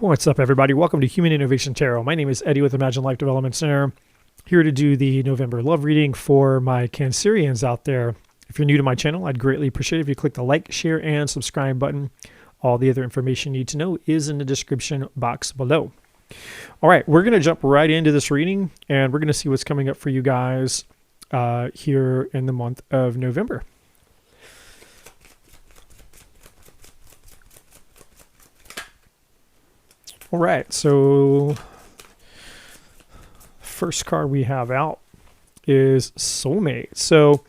What's up, everybody? Welcome to Human Innovation Tarot. My name is Eddie with Imagine Life Development Center, here to do the November love reading for my Cancerians out there. If you're new to my channel, I'd greatly appreciate it if you click the like, share, and subscribe button. All the other information you need to know is in the description box below. All right, we're going to jump right into this reading, and we're going to see what's coming up for you guys here in the month of November. All right, so first card we have out is soulmate. So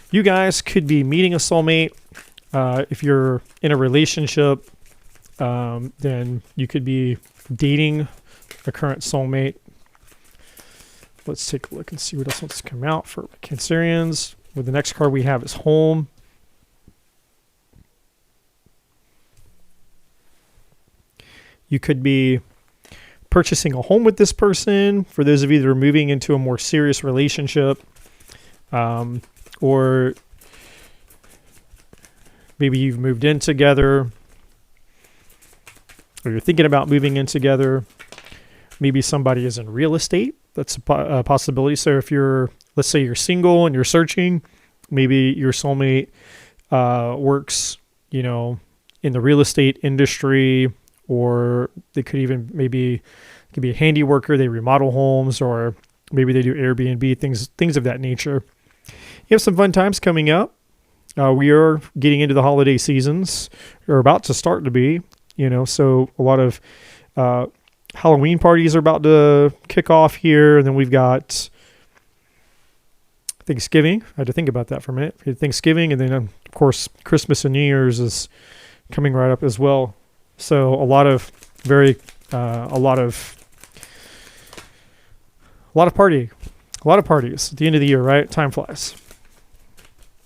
you guys could be meeting a soulmate. If you're in a relationship, then you could be dating a current soulmate. Let's take a look and see what else wants to come out for Cancerians. Well, the next card we have is home. You could be purchasing a home with this person. For those of you that are moving into a more serious relationship, or maybe you've moved in together, or you're thinking about moving in together. Maybe somebody is in real estate. That's a possibility. So if you're, let's say you're single and you're searching, maybe your soulmate works, in the real estate industry, or they could even maybe could be a handy worker. They remodel homes, or maybe they do Airbnb, things of that nature. You have some fun times coming up. We are getting into the holiday seasons, or about to start to be, so a lot of Halloween parties are about to kick off here. And then we've got Thanksgiving. I had to think about that for a minute. Thanksgiving, and then of course Christmas and New Year's is coming right up as well. So a lot of partying, a lot of parties at the end of the year, right? Time flies.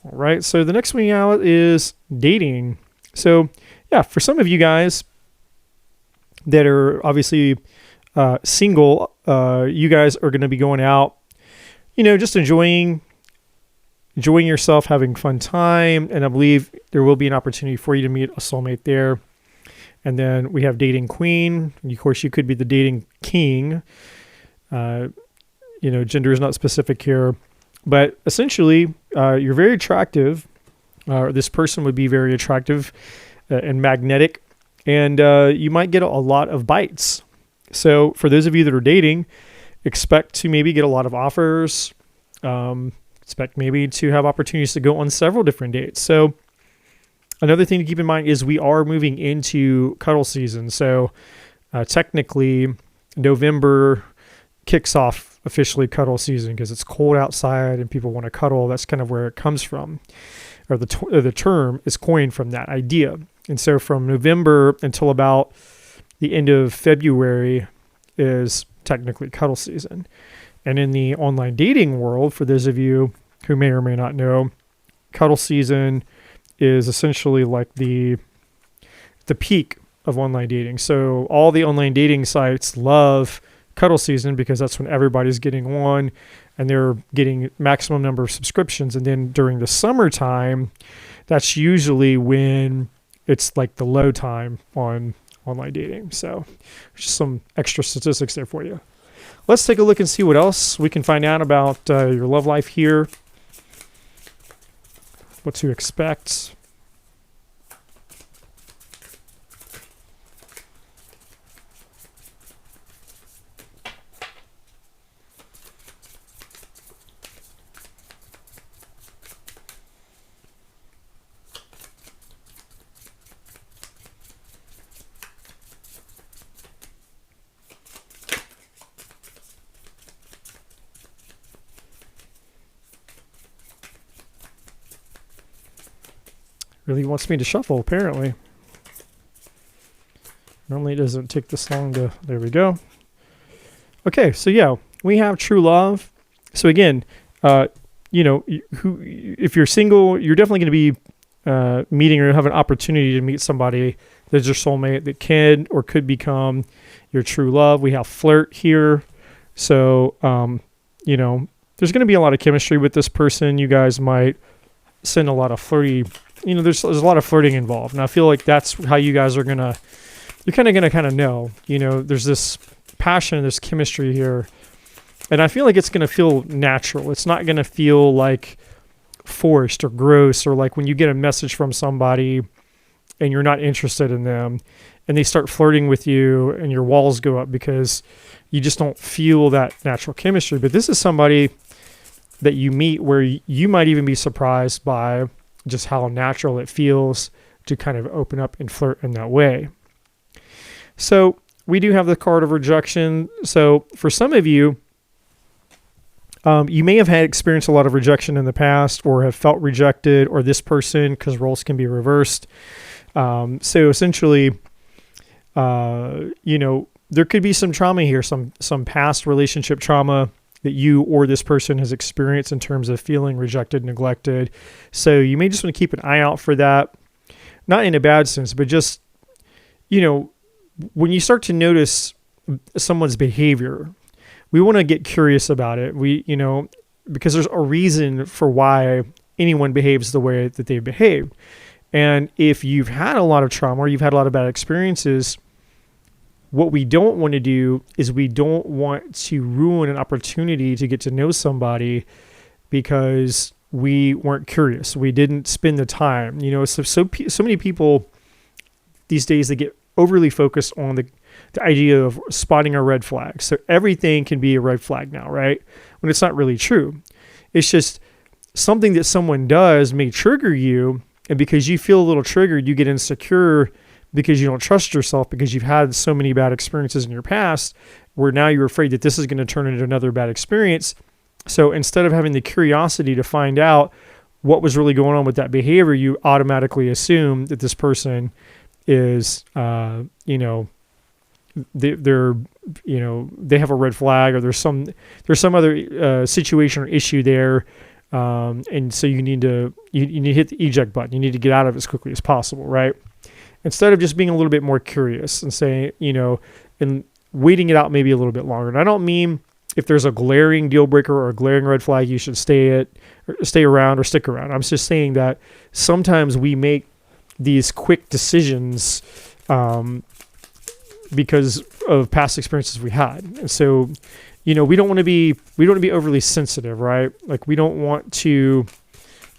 All right. So the next one out is dating. So yeah, for some of you guys that are obviously single, you guys are going to be going out, just enjoying yourself, having fun time. And I believe there will be an opportunity for you to meet a soulmate there. And then we have dating queen. Of course, you could be the dating king. Gender is not specific here. But essentially, you're very attractive. This person would be very attractive and magnetic. And you might get a lot of bites. So for those of you that are dating, expect to maybe get a lot of offers. Expect maybe to have opportunities to go on several different dates. So another thing to keep in mind is we are moving into cuddle season. So technically, November kicks off officially cuddle season because it's cold outside and people want to cuddle. That's kind of where it comes from, or the term is coined from that idea. And so from November until about the end of February is technically cuddle season. And in the online dating world, for those of you who may or may not know, cuddle season is essentially like the peak of online dating. So all the online dating sites love cuddle season because that's when everybody's getting on and they're getting maximum number of subscriptions. And then during the summertime, that's usually when it's like the low time on online dating. So just some extra statistics there for you. Let's take a look and see what else we can find out about your love life here. What to expect. Really wants me to shuffle, apparently. Normally it doesn't take this long to... There we go. Okay, so yeah, we have true love. So again, if you're single, you're definitely going to be meeting or have an opportunity to meet somebody that's your soulmate that can or could become your true love. We have flirt here. So, there's going to be a lot of chemistry with this person. You guys might send a lot of flirty... there's a lot of flirting involved. And I feel like that's how you guys are going to you're kind of going to kind of know, there's this passion, there's chemistry here. And I feel like it's going to feel natural. It's not going to feel like forced or gross, or like when you get a message from somebody and you're not interested in them and they start flirting with you and your walls go up because you just don't feel that natural chemistry. But this is somebody that you meet where you might even be surprised by just how natural it feels to kind of open up and flirt in that way. So we do have the card of rejection. So for some of you, you may have had experienced a lot of rejection in the past, or have felt rejected, or this person, because roles can be reversed. So essentially, there could be some trauma here, some past relationship trauma that you or this person has experienced in terms of feeling rejected, neglected. So you may just want to keep an eye out for that, not in a bad sense, but just, when you start to notice someone's behavior, we want to get curious about it. Because there's a reason for why anyone behaves the way that they behave. And if you've had a lot of trauma or you've had a lot of bad experiences, what we don't want to do is we don't want to ruin an opportunity to get to know somebody because we weren't curious. We didn't spend the time. So many people these days, they get overly focused on the idea of spotting a red flag. So everything can be a red flag now, right? When it's not really true. It's just something that someone does may trigger you. And because you feel a little triggered, you get insecure because you don't trust yourself, because you've had so many bad experiences in your past where now you're afraid that this is going to turn into another bad experience. So instead of having the curiosity to find out what was really going on with that behavior, you automatically assume that this person is, they have a red flag, or there's some other situation or issue there, and so you need to hit the eject button. You need to get out of it as quickly as possible, right? Instead of just being a little bit more curious and saying, and waiting it out maybe a little bit longer. And I don't mean if there's a glaring deal breaker or a glaring red flag, you should stay around or stick around. I'm just saying that sometimes we make these quick decisions because of past experiences we had. And so, we don't want to be overly sensitive, right? Like, we don't want to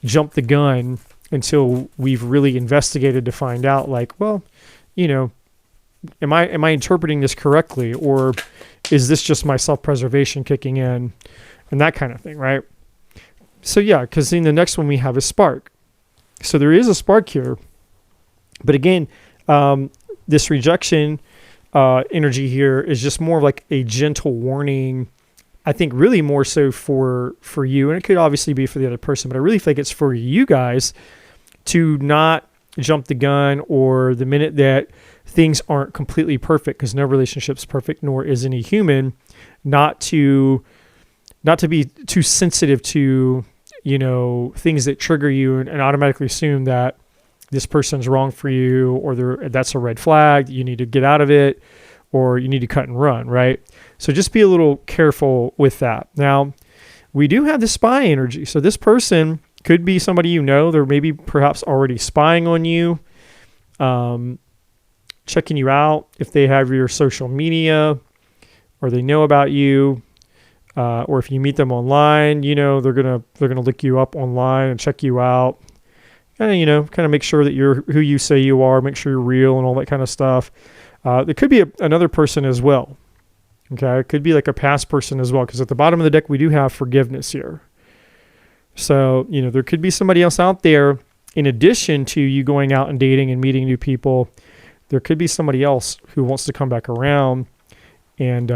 jump the gun until we've really investigated to find out, like, well, am I interpreting this correctly, or is this just my self-preservation kicking in, and that kind of thing, right? So yeah, because then the next one we have is spark. So there is a spark here, but again, this rejection energy here is just more of like a gentle warning. I think really more so for you, and it could obviously be for the other person, but I really think it's for you guys to not jump the gun, or the minute that things aren't completely perfect, because no relationship's perfect, nor is any human, not to be too sensitive to, things that trigger you and automatically assume that this person's wrong for you, or that's a red flag, you need to get out of it, or you need to cut and run, right? So just be a little careful with that. Now, we do have the spy energy. So this person could be somebody they're maybe perhaps already spying on you, checking you out if they have your social media, or they know about you, or if you meet them online, they're gonna look you up online and check you out. And, kind of make sure that you're who you say you are, make sure you're real and all that kind of stuff. There could be another person as well. Okay. It could be like a past person as well, because at the bottom of the deck, we do have forgiveness here. So, there could be somebody else out there in addition to you going out and dating and meeting new people. There could be somebody else who wants to come back around and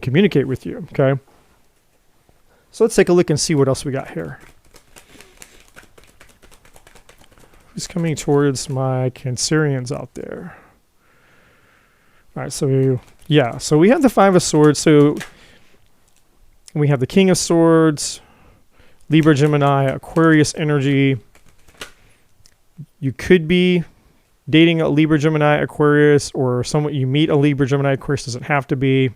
communicate with you. Okay. So let's take a look and see what else we got here. Who's coming towards my Cancerians out there? All right, so we have the Five of Swords. So we have the King of Swords, Libra, Gemini, Aquarius energy. You could be dating a Libra, Gemini, Aquarius, or someone you meet a Libra, Gemini, Aquarius. Doesn't have to be.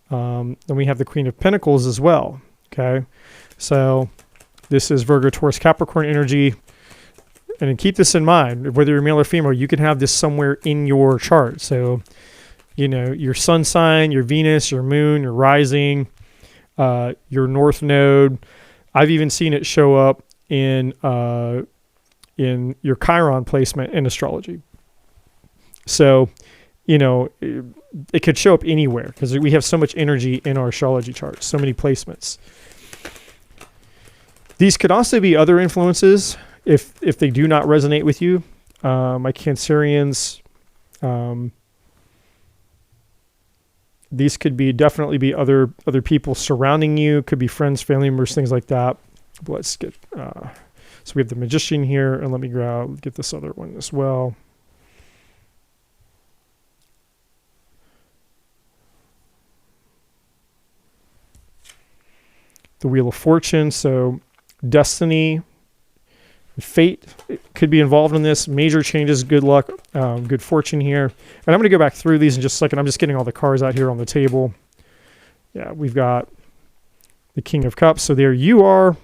Then we have the Queen of Pentacles as well. Okay, so this is Virgo, Taurus, Capricorn energy. and keep this in mind, whether you're male or female, you can have this somewhere in your chart. So, your sun sign, your Venus, your moon, your rising, your north node. I've even seen it show up in your Chiron placement in astrology. So, it could show up anywhere because we have so much energy in our astrology chart, so many placements. These could also be other influences if they do not resonate with you. My Cancerians, these could definitely be other people surrounding you. Could be friends, family members, things like that. Let's get, so we have the Magician here, and let me get this other one as well. The Wheel of Fortune, so destiny, fate could be involved in this. Major changes, good luck, good fortune here. And I'm going to go back through these in just a second. I'm just getting all the cards out here on the table. Yeah, we've got the King of Cups. So there you are,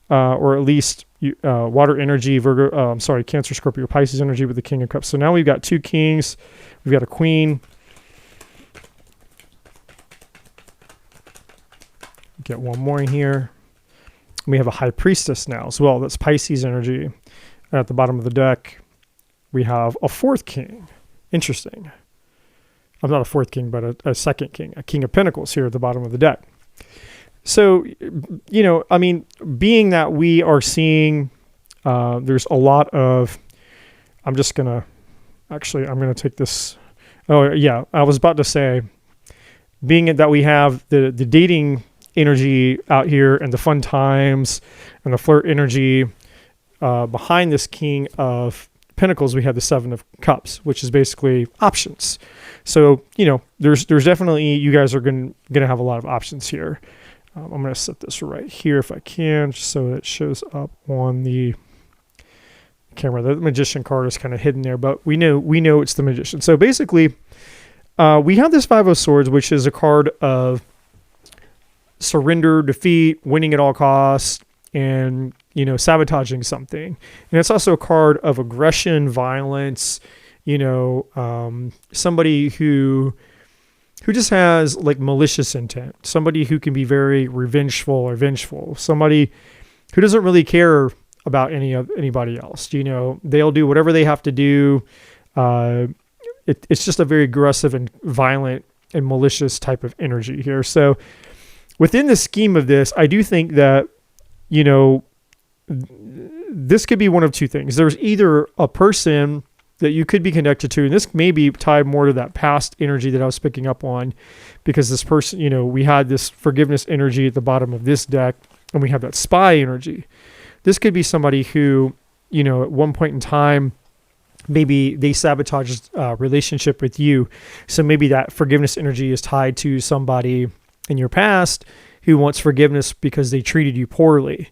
or at least water energy, Cancer, Scorpio, Pisces energy with the King of Cups. So now we've got two kings. We've got a queen. Get one more in here. We have a High Priestess now as well. That's Pisces energy. At the bottom of the deck, we have a fourth king. Interesting. I'm not a fourth king, but a second king, a King of Pentacles here at the bottom of the deck. So, being that we are seeing, there's a lot of, I'm going to take this. Oh, yeah. I was about to say, being that we have the dating energy out here and the fun times and the flirt energy behind this King of Pentacles, we have the Seven of Cups, which is basically options. So there's definitely, you guys are going to have a lot of options here. I'm going to set this right here if I can, just so it shows up on the camera. The Magician card is kind of hidden there, but we know it's the Magician. So basically, we have this Five of Swords, which is a card of surrender, defeat, winning at all costs, and sabotaging something. And it's also a card of aggression, violence, somebody who just has like malicious intent, somebody who can be very revengeful or vengeful, somebody who doesn't really care about anybody else. They'll do whatever they have to do. It's just a very aggressive and violent and malicious type of energy here. So within the scheme of this, I do think that, this could be one of two things. There's either a person that you could be connected to, and this may be tied more to that past energy that I was picking up on, because this person, we had this forgiveness energy at the bottom of this deck, and we have that spy energy. This could be somebody who, at one point in time, maybe they sabotaged a relationship with you. So maybe that forgiveness energy is tied to somebody in your past who wants forgiveness because they treated you poorly,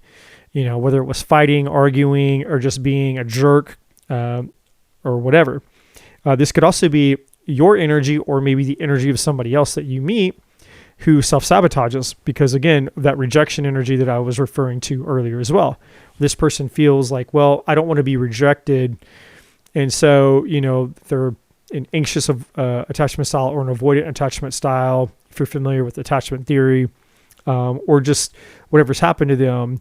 whether it was fighting, arguing, or just being a jerk, or whatever. This could also be your energy, or maybe the energy of somebody else that you meet who self-sabotages, because again, that rejection energy that I was referring to earlier as well. This person feels like, well, I don't want to be rejected. And so, they're an anxious attachment style or an avoidant attachment style, if you're familiar with attachment theory, or just whatever's happened to them.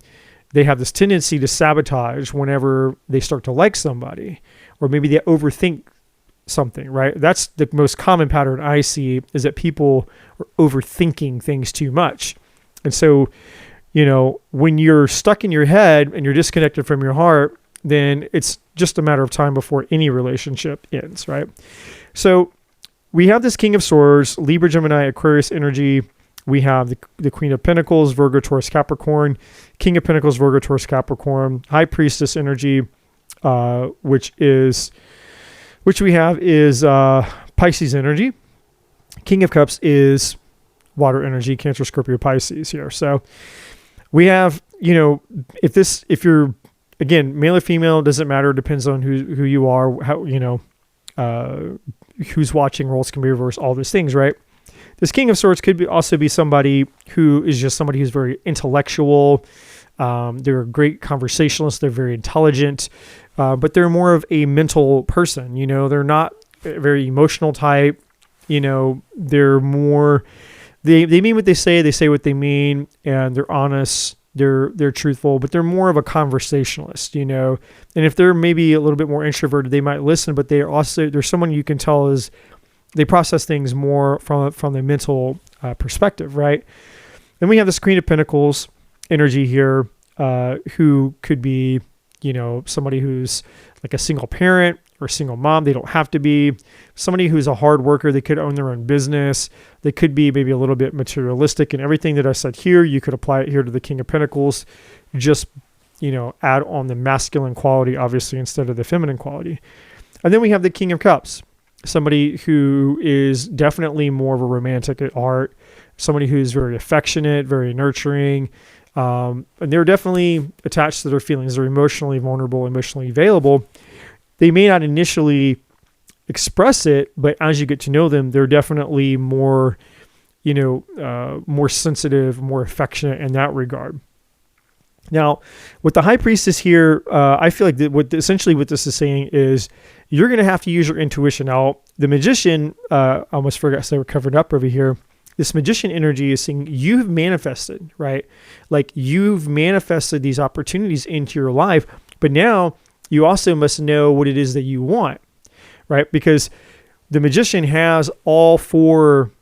They have this tendency to sabotage whenever they start to like somebody, or maybe they overthink something, right? That's the most common pattern I see, is that people are overthinking things too much. And so, when you're stuck in your head and you're disconnected from your heart, then it's just a matter of time before any relationship ends, right? So we have this King of Swords, Libra, Gemini, Aquarius energy. We have the Queen of Pentacles, Virgo, Taurus, Capricorn, King of Pentacles, Virgo, Taurus, Capricorn, High Priestess energy, which we have is Pisces energy. King of Cups is water energy, Cancer, Scorpio, Pisces here. So we have, if you're, again, male or female, doesn't matter. Depends on who you are, how, who's watching, roles can be reversed, all those things, right? This King of Swords could also be somebody who is just somebody who's very intellectual. They're a great conversationalist. They're very intelligent. but they're more of a mental person. They're not a very emotional type. They're more, they mean what they say what they mean, and they're honest, they're truthful, but they're more of a conversationalist, and if they're maybe a little bit more introverted, they might listen, but there's someone you can tell is they process things more from the mental perspective, right? Then we have this Queen of Pentacles energy here, who could be, somebody who's like a single parent or a single mom. They don't have to be. Somebody who's a hard worker. They could own their own business. They could be maybe a little bit materialistic, and everything that I said here, you could apply it here to the King of Pentacles. Just, add on the masculine quality, obviously, instead of the feminine quality. And then we have the King of Cups. Somebody who is definitely more of a romantic at heart. Somebody who's very affectionate, very nurturing. And they're definitely attached to their feelings. They're emotionally vulnerable, emotionally available. They may not initially express it, but as you get to know them, they're definitely more, more sensitive, more affectionate in that regard. Now, with the High Priestess here, I feel like what this is saying is you're going to have to use your intuition. Now, the Magician, I almost forgot to say we're covered up over here. This Magician energy is saying you've manifested, right? Like you've manifested these opportunities into your life, but now you also must know what it is that you want, right? Because the Magician has all four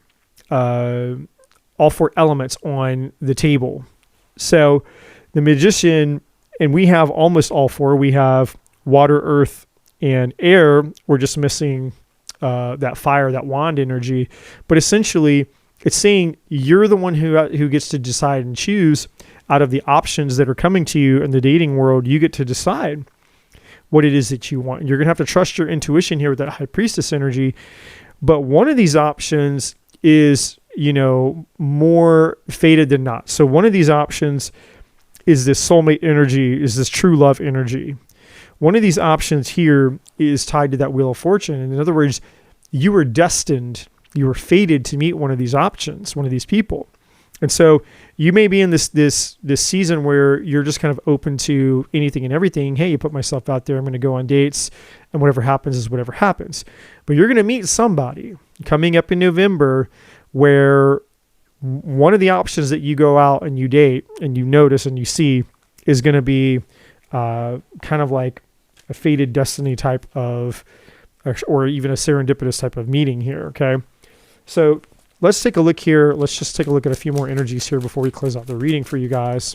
elements on the table. So the Magician, and we have almost all four. We have water, earth, and air. We're just missing that fire, that wand energy. But essentially, it's saying you're the one who gets to decide and choose out of the options that are coming to you in the dating world. You get to decide what it is that you want. You're going to have to trust your intuition here with that High Priestess energy. But one of these options is, more fated than not. So one of these options is this soulmate energy, is this true love energy. One of these options here is tied to that Wheel of Fortune. And in other words, you were destined, you were fated to meet one of these options, one of these people. And so you may be in this season where you're just kind of open to anything and everything. Hey, you put myself out there. I'm going to go on dates, and whatever happens is whatever happens. But you're going to meet somebody coming up in November where one of the options that you go out and you date and you notice and you see is going to be kind of like a fated destiny type of, or even a serendipitous type of meeting here. Okay. So let's take a look here. Let's just take a look at a few more energies here before we close out the reading for you guys.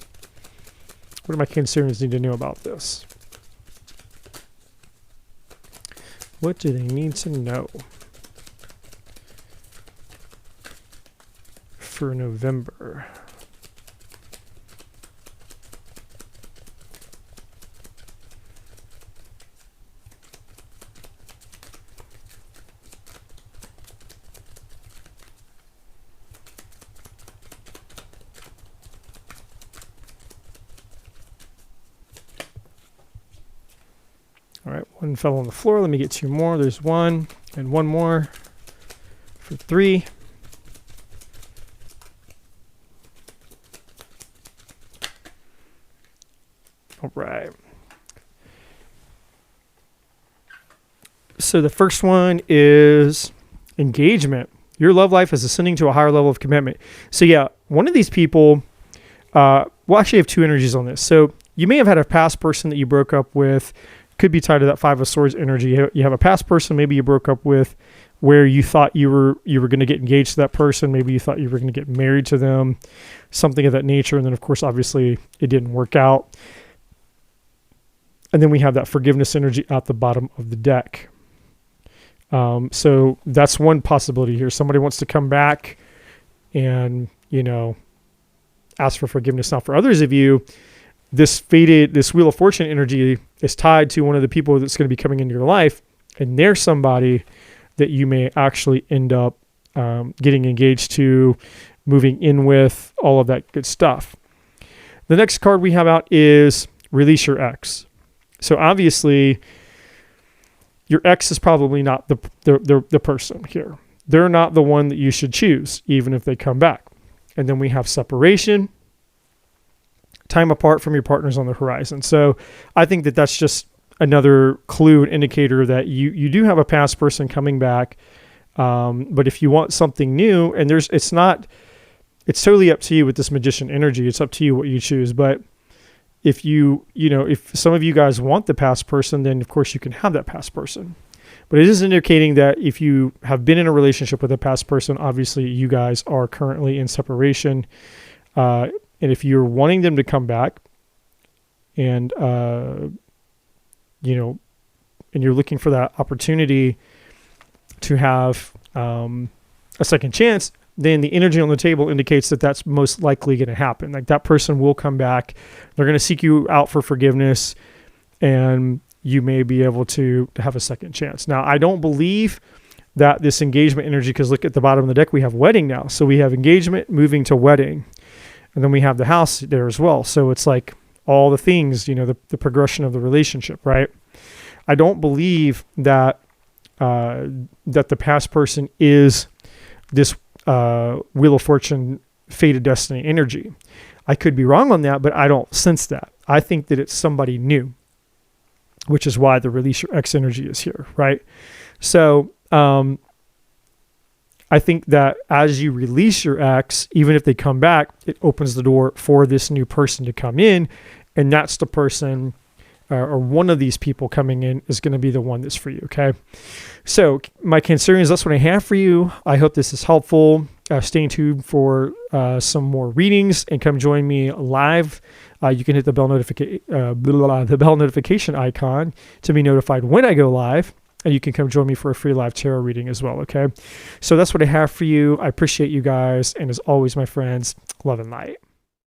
What do my Cancerians need to know about this? What do they need to know for November? All right, one fell on the floor. Let me get two more. There's one and one more for three. All right. So the first one is engagement. Your love life is ascending to a higher level of commitment. So yeah, one of these people, we'll actually have two energies on this. So you may have had a past person that you broke up with. Could be tied to that Five of Swords energy. You have a past person maybe you broke up with where you thought you were going to get engaged to that person. Maybe you thought you were going to get married to them, something of that nature. And then, of course, obviously, it didn't work out. And then we have that forgiveness energy at the bottom of the deck. So that's one possibility here. Somebody wants to come back and, ask for forgiveness. Now, for others of you, this Wheel of Fortune energy is tied to one of the people that's going to be coming into your life, and they're somebody that you may actually end up getting engaged to, moving in with, all of that good stuff. The next card we have out is Release Your Ex. So obviously, your ex is probably not the person here. They're not the one that you should choose, even if they come back. And then we have separation, time apart from your partners on the horizon. So I think that's just another clue, an indicator that you do have a past person coming back. But if you want something new, and it's totally up to you with this magician energy. It's up to you what you choose. But if if some of you guys want the past person, then of course you can have that past person. But it is indicating that if you have been in a relationship with a past person, obviously you guys are currently in separation. And if you're wanting them to come back and, and you're looking for that opportunity to have a second chance, then the energy on the table indicates that that's most likely going to happen. Like that person will come back. They're going to seek you out for forgiveness, and you may be able to have a second chance. Now, I don't believe that this engagement energy, because look at the bottom of the deck, we have wedding now. So we have engagement moving to wedding, and then we have the house there as well. So it's like all the things, the progression of the relationship, right? I don't believe that that the past person is this Wheel of Fortune, Fate of Destiny energy. I could be wrong on that, but I don't sense that. I think that it's somebody new, which is why the Release Your Ex energy is here, right? So I think that as you release your ex, even if they come back, it opens the door for this new person to come in, and that's the person or one of these people coming in is going to be the one that's for you, okay? So my Cancerians, that's what I have for you. I hope this is helpful. Stay tuned for some more readings and come join me live. You can hit the bell notification icon to be notified when I go live, and you can come join me for a free live tarot reading as well, okay? So that's what I have for you. I appreciate you guys, and as always, my friends, love and light.